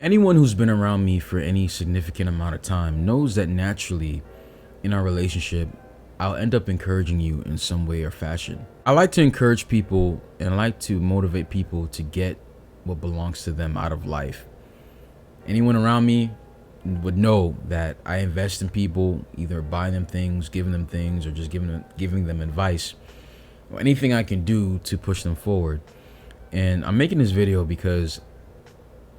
Anyone who's been around me for any significant amount of time knows that naturally in our relationship, I'll end up encouraging you in some way or fashion. I like to encourage people and I like to motivate people to get what belongs to them out of life. Anyone around me would know that I invest in people, either buying them things, or just giving them advice, or anything I can do to push them forward. And I'm making this video because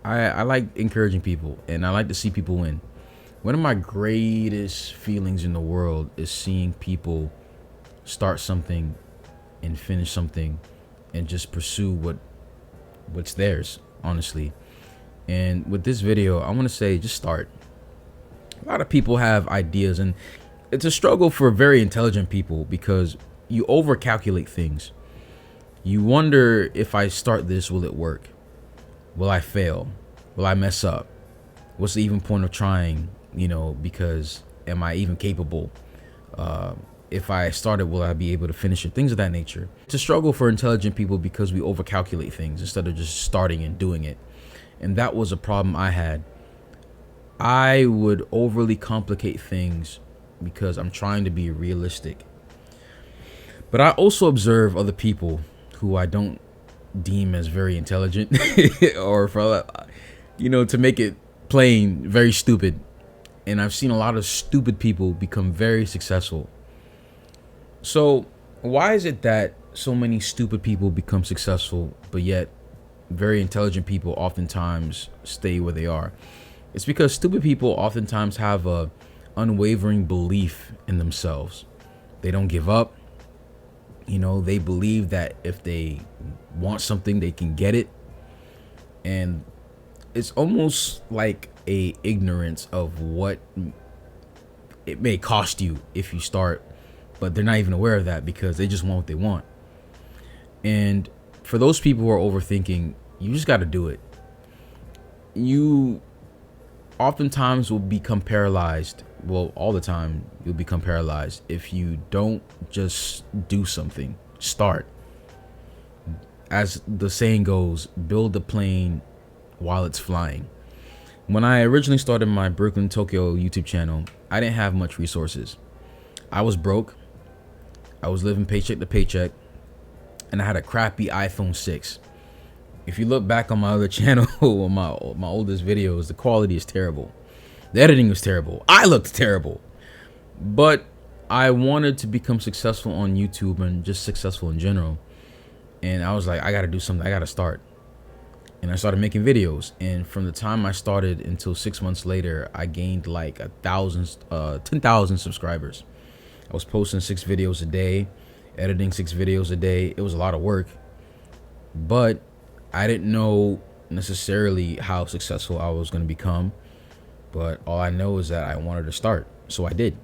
I like encouraging people and I like to see people win. One of my greatest feelings in the world is seeing people start something and finish something and just pursue what's theirs, honestly. And with this video, I want to say just start. A lot of people have ideas and it's a struggle for very intelligent people because you overcalculate things. You wonder, if I start this, will it work? Will I fail? Will I mess up? What's the even point of trying? Because am I even capable? If I started, will I be able to finish it? Things of that nature. It's a struggle for intelligent people because we overcalculate things instead of just starting and doing it. And that was a problem I had. I would overly complicate things because I'm trying to be realistic. But I also observe other people who I don't deem as very intelligent or to make it plain, very stupid. And I've seen a lot of stupid people become very successful. So why is it that so many stupid people become successful, but yet very intelligent people oftentimes stay where they are? It's because stupid people oftentimes have a unwavering belief in themselves. They don't give up. They believe that if they want something, they can get it. And it's almost like a ignorance of what it may cost you if you start, but they're not even aware of that because they just want what they want. And for those people who are overthinking, you just got to do it. You oftentimes will become paralyzed. Well, all the time you'll become paralyzed if you don't just do something. Start. As the saying goes, build the plane while it's flying. When I originally started my Brooklyn Tokyo YouTube channel, I didn't have much resources. I was broke. I was living paycheck to paycheck, and I had a crappy iPhone 6. If you look back on my other channel, on my oldest videos, the quality is terrible. The editing was terrible. I looked terrible. But I wanted to become successful on YouTube and just successful in general. And I was like, I got to do something. I got to start. And I started making videos. And from the time I started until 6 months later, I gained like 10,000 subscribers. I was posting 6 videos a day, editing 6 videos a day. It was a lot of work. But I didn't know necessarily how successful I was going to become. But all I know is that I wanted to start. So I did.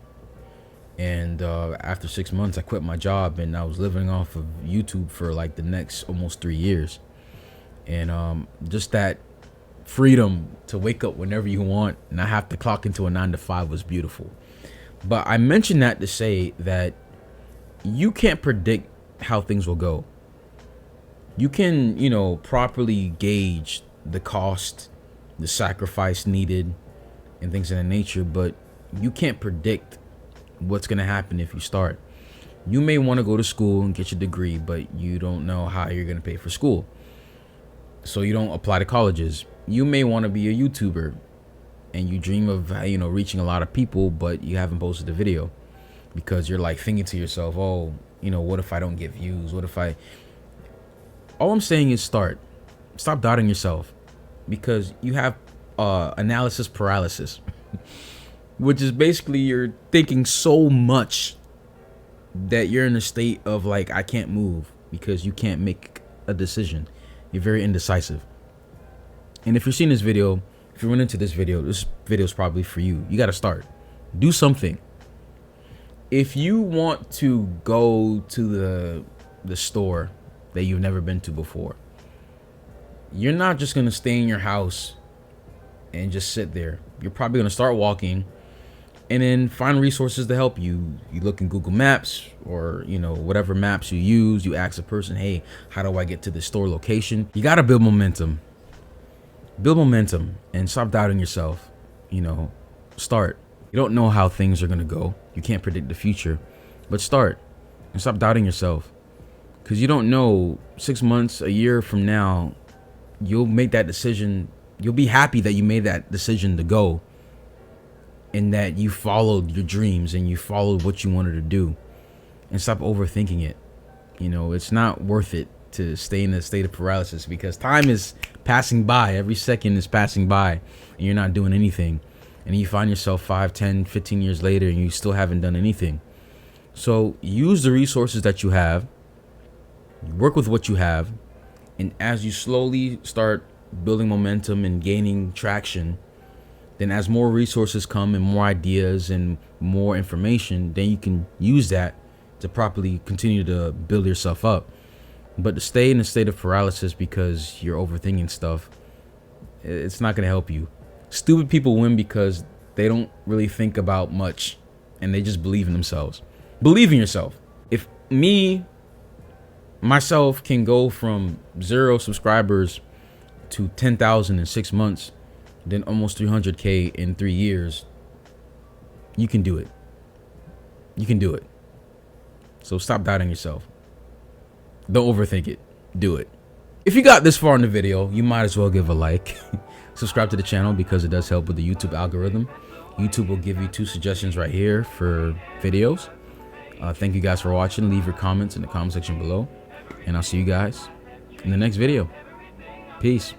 And after 6 months, I quit my job and I was living off of YouTube for like the next almost 3 years. And just that freedom to wake up whenever you want and not have to clock into a 9 to 5 was beautiful. But I mentioned that to say that you can't predict how things will go. You can, properly gauge the cost, the sacrifice needed, and things of that nature, but you can't predict what's going to happen if you start. You may want to go to school and get your degree, but you don't know how you're going to pay for school. So you don't apply to colleges. You may want to be a YouTuber and you dream of, reaching a lot of people, but you haven't posted a video because you're like thinking to yourself, oh, what if I don't get views? All I'm saying is start. Stop doubting yourself because you have analysis paralysis, which is basically you're thinking so much that you're in a state of like, I can't move because you can't make a decision. You're very indecisive. And if you're seeing this video, if you run into this video is probably for you. You got to start. Do something. If you want to go to the store that you've never been to before, you're not just going to stay in your house and just sit there. You're probably going to start walking and then find resources to help you. You look in Google Maps or, whatever maps you use. You ask a person, hey, how do I get to the store location? You got to build momentum. Build momentum and stop doubting yourself. You know, start. You don't know how things are going to go. You can't predict the future, but start and stop doubting yourself, because you don't know 6 months, a year from now, you'll make that decision. You'll be happy that you made that decision to go, and that you followed your dreams and you followed what you wanted to do, and stop overthinking it. You know, it's not worth it to stay in a state of paralysis, because time is passing by. Every second is passing by and you're not doing anything. And you find yourself 5, 10, 15 years later and you still haven't done anything. So use the resources that you have, work with what you have, and as you slowly start building momentum and gaining traction, then as more resources come and more ideas and more information, then you can use that to properly continue to build yourself up. But to stay in a state of paralysis because you're overthinking stuff, it's not going to help you. Stupid people win because they don't really think about much and they just believe in themselves. Believe in yourself. If myself can go from 0 subscribers to 10,000 in 6 months, then almost 300K in 3 years, you can do it. You can do it. So stop doubting yourself. Don't overthink it. Do it. If you got this far in the video, you might as well give a like. Subscribe to the channel because it does help with the YouTube algorithm. YouTube will give you 2 suggestions right here for videos. Thank you guys for watching. Leave your comments in the comment section below, and I'll see you guys in the next video. Peace.